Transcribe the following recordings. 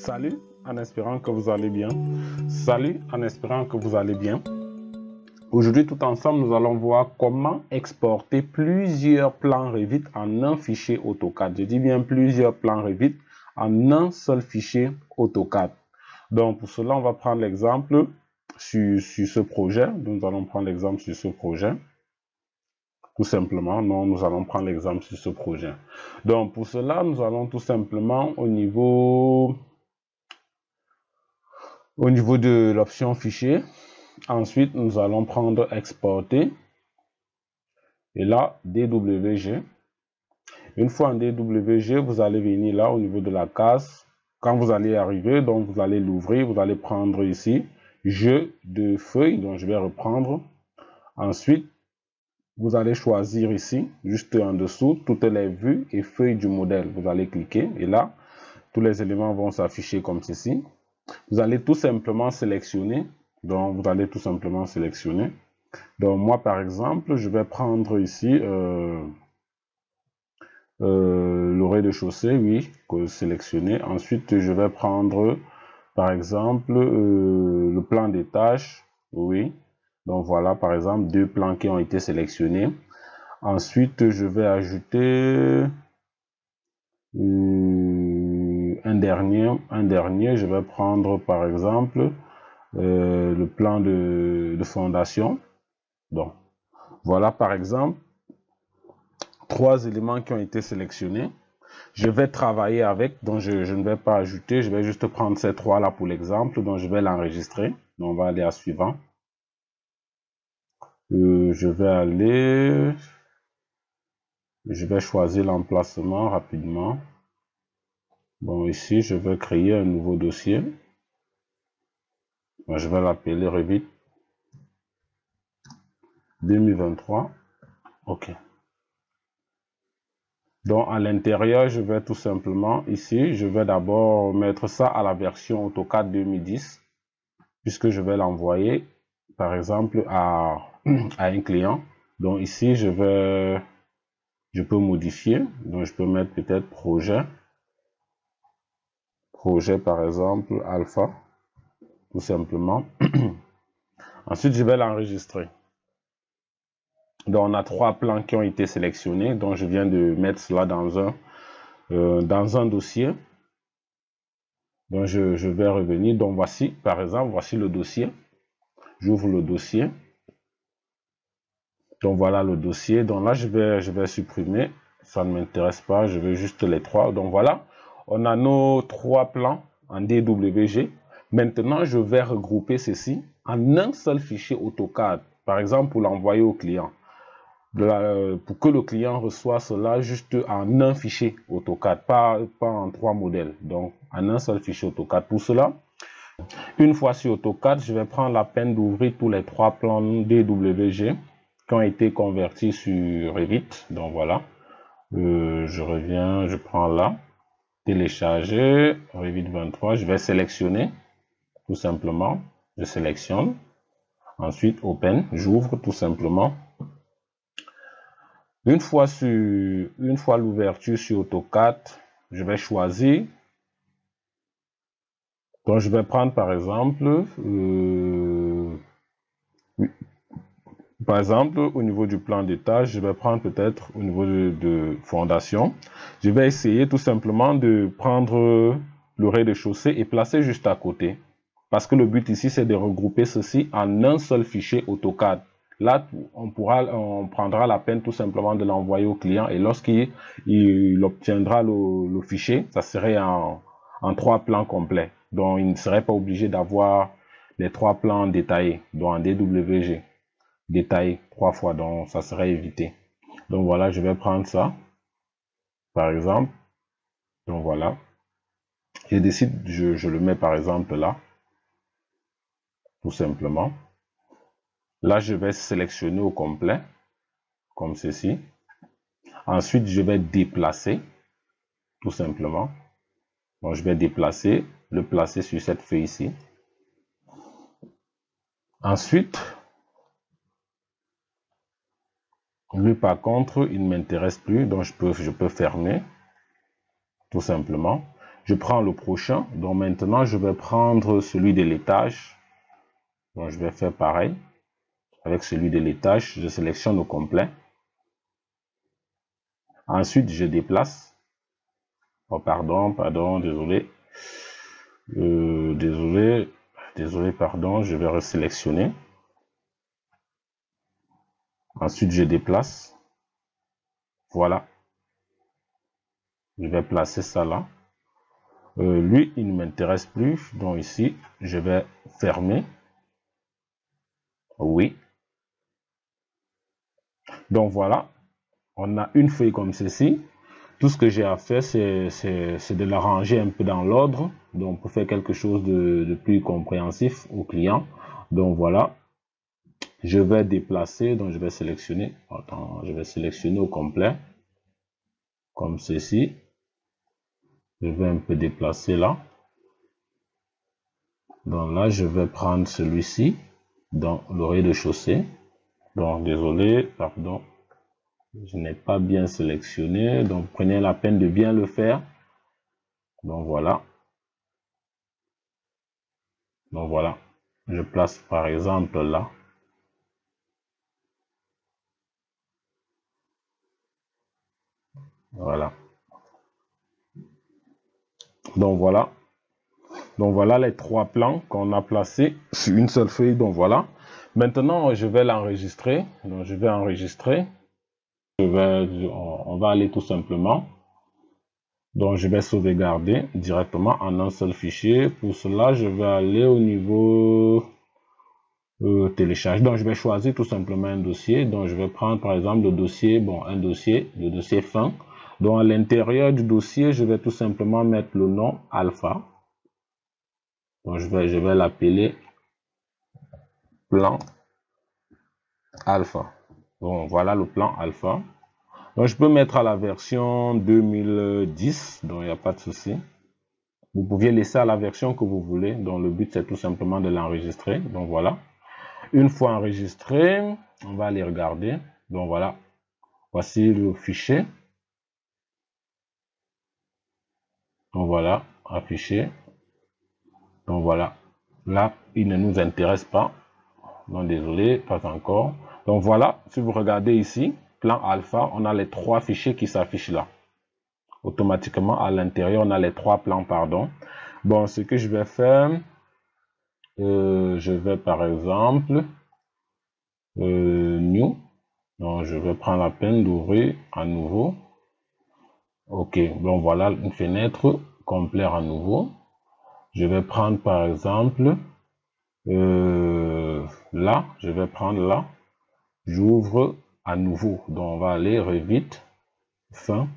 Salut, en espérant que vous allez bien. Salut, en espérant que vous allez bien. Aujourd'hui, tout ensemble, nous allons voir comment exporter plusieurs plans Revit en un fichier AutoCAD. Je dis bien plusieurs plans Revit en un seul fichier AutoCAD. Donc, pour cela, on va prendre l'exemple sur ce projet. Nous allons prendre l'exemple sur ce projet. Tout simplement, non, nous allons prendre l'exemple sur ce projet. Donc, pour cela, nous allons tout simplement au niveau de l'option fichier. Ensuite, nous allons prendre exporter. Et là, DWG. Une fois en DWG, vous allez venir là au niveau de la case. Quand vous allez arriver, donc vous allez l'ouvrir. Vous allez prendre ici jeu de feuilles. Donc, je vais reprendre. Ensuite, vous allez choisir ici, juste en dessous, toutes les vues et feuilles du modèle. Vous allez cliquer et là, tous les éléments vont s'afficher comme ceci. Vous allez tout simplement sélectionner. Donc, vous allez tout simplement sélectionner. Donc, moi, par exemple, je vais prendre ici le rez-de-chaussée, oui, sélectionner. Ensuite, je vais prendre, par exemple, le plan des tâches, oui. Donc, voilà, par exemple, deux plans qui ont été sélectionnés. Ensuite, je vais ajouter un dernier. Je vais prendre, par exemple, le plan de fondation. Donc, voilà, par exemple, trois éléments qui ont été sélectionnés. Je vais travailler avec, donc je ne vais pas ajouter, je vais juste prendre ces trois-là pour l'exemple, donc je vais l'enregistrer. Donc, on va aller à suivant. Je vais choisir l'emplacement rapidement. Bon, ici, je vais créer un nouveau dossier. Je vais l'appeler Revit 2023. OK. Donc, à l'intérieur, je vais tout simplement, ici, je vais d'abord mettre ça à la version AutoCAD 2010, puisque je vais l'envoyer, par exemple, à un client. Donc, ici, je peux modifier. Donc, je peux mettre peut-être projet, par exemple, alpha, tout simplement. Ensuite, je vais l'enregistrer. Donc, on a trois plans qui ont été sélectionnés. Donc, je viens de mettre cela dans un dossier. Donc, je vais revenir. Donc, voici, par exemple, voici le dossier. J'ouvre le dossier. Donc, voilà le dossier. Donc, là, je vais supprimer. Ça ne m'intéresse pas. Je veux juste les trois. Donc, voilà. On a nos trois plans en DWG. Maintenant, je vais regrouper ceci en un seul fichier AutoCAD. Par exemple, pour l'envoyer au client. Pour que le client reçoive cela juste en un fichier AutoCAD, pas en trois modèles. Donc, en un seul fichier AutoCAD. Pour cela, une fois sur AutoCAD, je vais prendre la peine d'ouvrir tous les trois plans DWG qui ont été convertis sur Revit. Donc, voilà. Je reviens, je prends là. Télécharger, Revit 23. Je vais sélectionner, tout simplement. Je sélectionne. Ensuite, Open. J'ouvre, tout simplement. Une fois l'ouverture sur AutoCAD, je vais choisir. Donc, je vais prendre par exemple, au niveau du plan d'étage, je vais prendre peut-être au niveau de fondation. Je vais essayer tout simplement de prendre le rez-de-chaussée et placer juste à côté. Parce que le but ici, c'est de regrouper ceci en un seul fichier AutoCAD. Là, on prendra la peine tout simplement de l'envoyer au client et lorsqu'il obtiendra le fichier, ça serait en trois plans complets. Donc, il ne serait pas obligé d'avoir les trois plans détaillés, donc en DWG, détaillé trois fois, donc ça serait évité. Donc voilà, je vais prendre ça, par exemple. Donc voilà, je décide, je le mets par exemple là, tout simplement. Là, je vais sélectionner au complet, comme ceci. Ensuite, je vais déplacer, tout simplement. Donc, je vais déplacer, le placer sur cette feuille ici. Ensuite, lui, par contre, il ne m'intéresse plus, donc je peux fermer, tout simplement. Je prends le prochain. Donc maintenant, je vais prendre celui de l'étage. Donc je vais faire pareil. Avec celui de l'étage, je sélectionne au complet. Ensuite, je déplace. Oh, pardon, désolé. Désolé, pardon, je vais resélectionner. Ensuite, je déplace. Voilà. Je vais placer ça là. Lui, il ne m'intéresse plus. Donc ici, je vais fermer. Oui. Donc voilà. On a une feuille comme ceci. Tout ce que j'ai à faire, c'est de la ranger un peu dans l'ordre. Donc pour faire quelque chose de plus compréhensif au client. Donc voilà. Je vais déplacer. Donc je vais sélectionner. Attends, je vais sélectionner au complet. Comme ceci. Je vais un peu déplacer là. Donc là, je vais prendre celui-ci dans le rez-de-chaussée. Donc désolé, pardon. Je n'ai pas bien sélectionné. Donc prenez la peine de bien le faire. Donc voilà. Donc voilà. Je place par exemple là. Voilà. Donc voilà. Donc voilà les trois plans qu'on a placés sur une seule feuille. Donc voilà. Maintenant, je vais l'enregistrer. Donc je vais enregistrer. On va aller tout simplement. Donc je vais sauvegarder directement en un seul fichier. Pour cela, je vais aller au niveau télécharge. Donc je vais choisir tout simplement un dossier. Donc je vais prendre par exemple le dossier, le dossier fin. Donc à l'intérieur du dossier, je vais tout simplement mettre le nom alpha. Donc je vais l'appeler plan alpha. Bon, voilà le plan alpha. Donc je peux mettre à la version 2010, donc il n'y a pas de souci. Vous pouviez laisser à la version que vous voulez. Donc le but c'est tout simplement de l'enregistrer. Donc voilà. Une fois enregistré, on va aller regarder. Donc voilà. Voici le fichier. Donc voilà, affiché. Donc voilà. Là, il ne nous intéresse pas. Non, désolé, pas encore. Donc voilà, si vous regardez ici, plan alpha, on a les trois fichiers qui s'affichent là. Automatiquement, à l'intérieur, on a les trois plans, pardon. Bon, ce que je vais faire, je vais par exemple, new. Donc, je vais prendre la peine d'ouvrir à nouveau. Ok, bon, voilà une fenêtre complète à nouveau. Je vais prendre par exemple, là, je vais prendre là. J'ouvre à nouveau. Donc, on va aller revit, fin.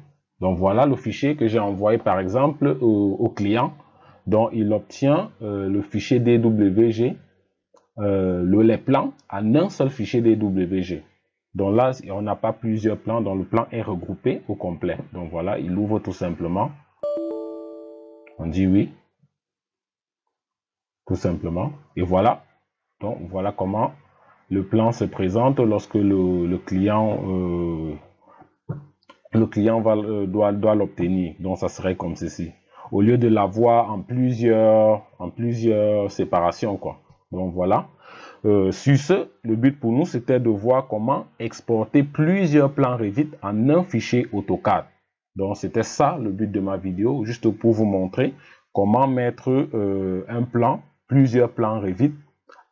Donc, voilà le fichier que j'ai envoyé, par exemple, au client. Donc, il obtient le fichier DWG, les plans, en un seul fichier DWG. Donc là, on n'a pas plusieurs plans, donc le plan est regroupé au complet. Donc voilà, il ouvre tout simplement. On dit oui. Tout simplement. Et voilà. Donc voilà comment le plan se présente lorsque le client doit l'obtenir. Donc ça serait comme ceci. Au lieu de l'avoir en plusieurs séparations, quoi. Donc voilà. Sur ce, le but pour nous, c'était de voir comment exporter plusieurs plans Revit en un fichier AutoCAD. Donc c'était ça le but de ma vidéo, juste pour vous montrer comment mettre un plan, plusieurs plans Revit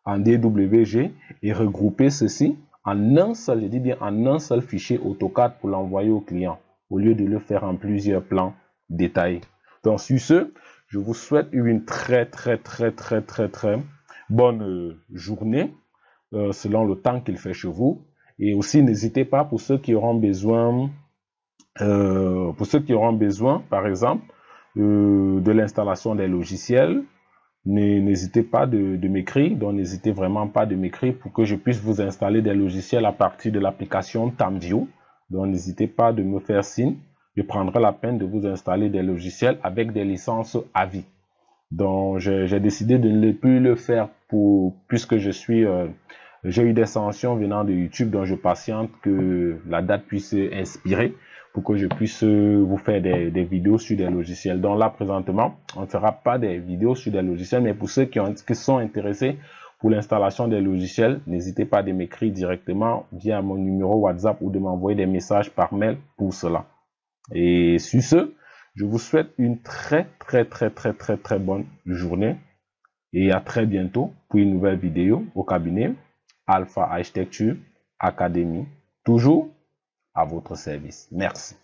en DWG et regrouper ceci en un seul, je dis bien en un seul fichier AutoCAD pour l'envoyer au client, au lieu de le faire en plusieurs plans détaillés. Donc sur ce, je vous souhaite une très bonne journée selon le temps qu'il fait chez vous. Et aussi n'hésitez pas pour ceux qui auront besoin, par exemple, de l'installation des logiciels. N'hésitez pas de m'écrire, donc n'hésitez vraiment pas de m'écrire pour que je puisse vous installer des logiciels à partir de l'application Tamview. Donc n'hésitez pas de me faire signe, je prendrai la peine de vous installer des logiciels avec des licences à vie. Donc j'ai décidé de ne plus le faire puisque j'ai eu des sanctions venant de YouTube, donc je patiente que la date puisse inspirer pour que je puisse vous faire des vidéos sur des logiciels. Donc là, présentement, on ne fera pas des vidéos sur des logiciels, mais pour ceux qui sont intéressés pour l'installation des logiciels, n'hésitez pas à m'écrire directement via mon numéro WhatsApp ou de m'envoyer des messages par mail pour cela. Et sur ce, je vous souhaite une très bonne journée et à très bientôt pour une nouvelle vidéo au cabinet Alpha Architecture Academy, toujours à votre service. Merci.